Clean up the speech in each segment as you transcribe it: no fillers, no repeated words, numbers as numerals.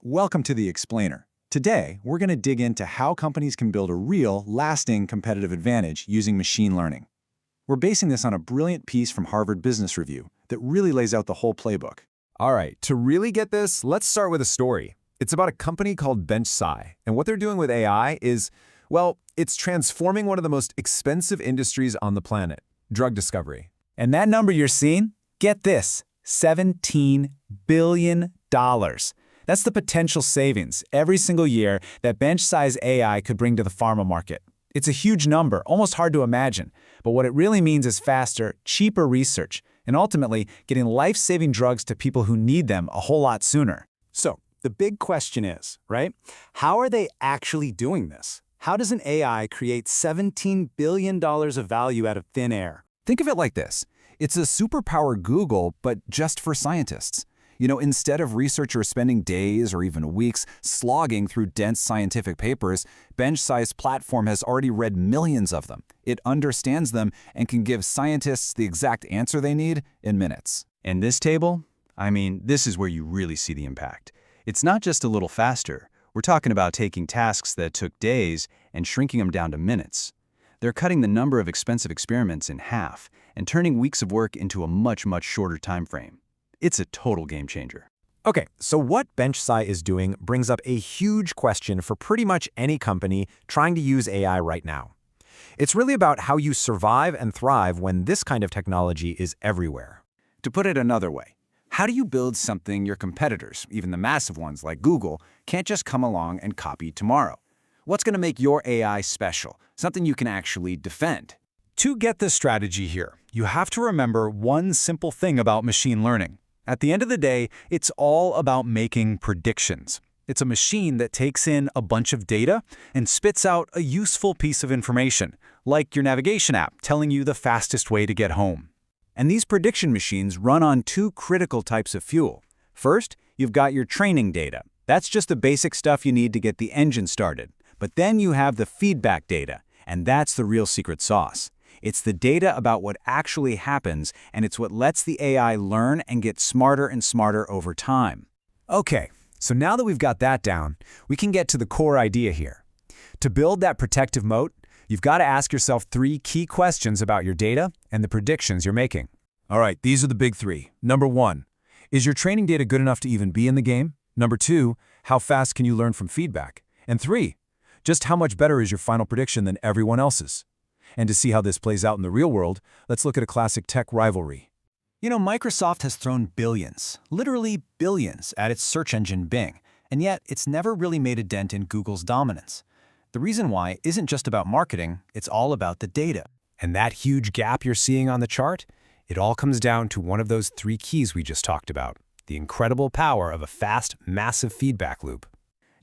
Welcome to The Explainer. Today, we're going to dig into how companies can build a real, lasting competitive advantage using machine learning. We're basing this on a brilliant piece from Harvard Business Review that really lays out the whole playbook. All right, to really get this, let's start with a story. It's about a company called BenchSci, and what they're doing with AI is, well, it's transforming one of the most expensive industries on the planet, drug discovery. And that number you're seeing? Get this, $17 billion. That's the potential savings every single year that BenchSci's AI could bring to the pharma market. It's a huge number, almost hard to imagine, but what it really means is faster, cheaper research, and ultimately getting life-saving drugs to people who need them a whole lot sooner. So, the big question is, right? How are they actually doing this? How does an AI create $17 billion of value out of thin air? Think of it like this. It's a superpower Google, but just for scientists. Instead of researchers spending days or even weeks slogging through dense scientific papers, BenchSci's platform has already read millions of them. It understands them and can give scientists the exact answer they need in minutes. And this table? This is where you really see the impact. It's not just a little faster. We're talking about taking tasks that took days and shrinking them down to minutes. They're cutting the number of expensive experiments in half and turning weeks of work into a much, much shorter time frame. It's a total game changer. Okay, so what BenchSci is doing brings up a huge question for pretty much any company trying to use AI right now. It's really about how you survive and thrive when this kind of technology is everywhere. To put it another way, how do you build something your competitors, even the massive ones like Google, can't just come along and copy tomorrow? What's going to make your AI special, something you can actually defend? To get this strategy here, you have to remember one simple thing about machine learning. At the end of the day, it's all about making predictions. It's a machine that takes in a bunch of data and spits out a useful piece of information, like your navigation app telling you the fastest way to get home. And these prediction machines run on two critical types of fuel. First, you've got your training data. That's just the basic stuff you need to get the engine started. But then you have the feedback data, and that's the real secret sauce. It's the data about what actually happens, and it's what lets the AI learn and get smarter and smarter over time. Okay, so now that we've got that down, we can get to the core idea here. To build that protective moat, you've got to ask yourself three key questions about your data and the predictions you're making. All right, these are the big three. Number 1, is your training data good enough to even be in the game? Number 2, how fast can you learn from feedback? And 3, just how much better is your final prediction than everyone else's? And to see how this plays out in the real world, let's look at a classic tech rivalry. Microsoft has thrown billions, literally billions, at its search engine Bing, and yet it's never really made a dent in Google's dominance. The reason why isn't just about marketing, it's all about the data. And that huge gap you're seeing on the chart, it all comes down to one of those three keys we just talked about, the incredible power of a fast, massive feedback loop.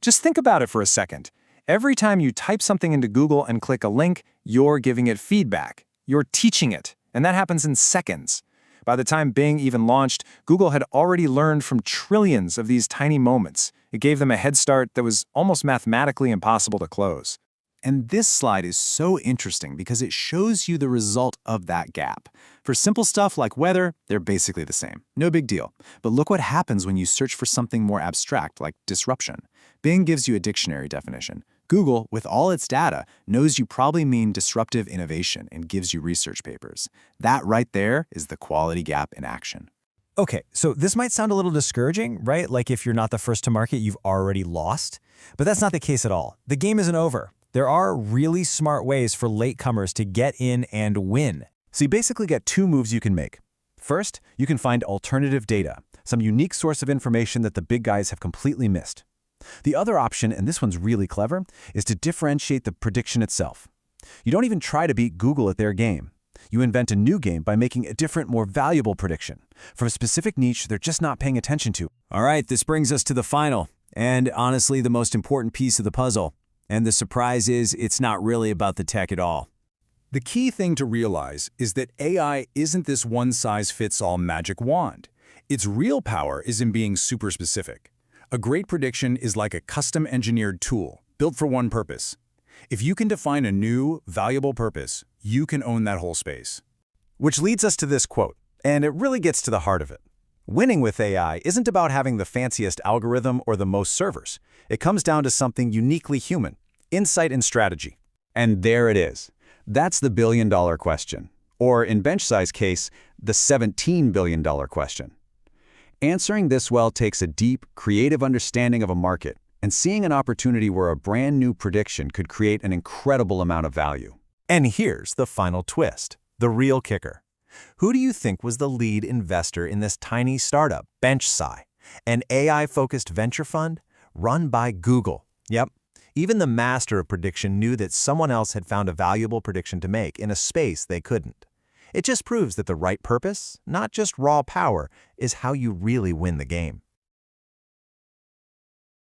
Just think about it for a second. Every time you type something into Google and click a link, you're giving it feedback. You're teaching it, and that happens in seconds. By the time Bing even launched, Google had already learned from trillions of these tiny moments. It gave them a head start that was almost mathematically impossible to close. And this slide is so interesting because it shows you the result of that gap. For simple stuff like weather, they're basically the same. No big deal. But look what happens when you search for something more abstract like disruption. Bing gives you a dictionary definition. Google, with all its data, knows you probably mean disruptive innovation and gives you research papers. That right there is the quality gap in action. Okay, so this might sound a little discouraging, right? Like if you're not the first to market, you've already lost. But that's not the case at all. The game isn't over. There are really smart ways for latecomers to get in and win. So you basically get two moves you can make. First, you can find alternative data, some unique source of information that the big guys have completely missed. The other option, and this one's really clever, is to differentiate the prediction itself. You don't even try to beat Google at their game. You invent a new game by making a different, more valuable prediction from a specific niche they're just not paying attention to. All right, this brings us to the final, and honestly the most important piece of the puzzle. And the surprise is it's not really about the tech at all. The key thing to realize is that AI isn't this one-size-fits-all magic wand. Its real power is in being super specific. A great prediction is like a custom-engineered tool, built for one purpose. If you can define a new, valuable purpose, you can own that whole space. Which leads us to this quote, and it really gets to the heart of it. Winning with AI isn't about having the fanciest algorithm or the most servers. It comes down to something uniquely human: insight and strategy. And there it is. That's the billion-dollar question. Or in BenchSi's case, the $17 billion question. Answering this well takes a deep, creative understanding of a market and seeing an opportunity where a brand new prediction could create an incredible amount of value. And here's the final twist, the real kicker. Who do you think was the lead investor in this tiny startup, BenchSi, an AI-focused venture fund run by Google? Yep. Even the master of prediction knew that someone else had found a valuable prediction to make in a space they couldn't. It just proves that the right purpose, not just raw power, is how you really win the game.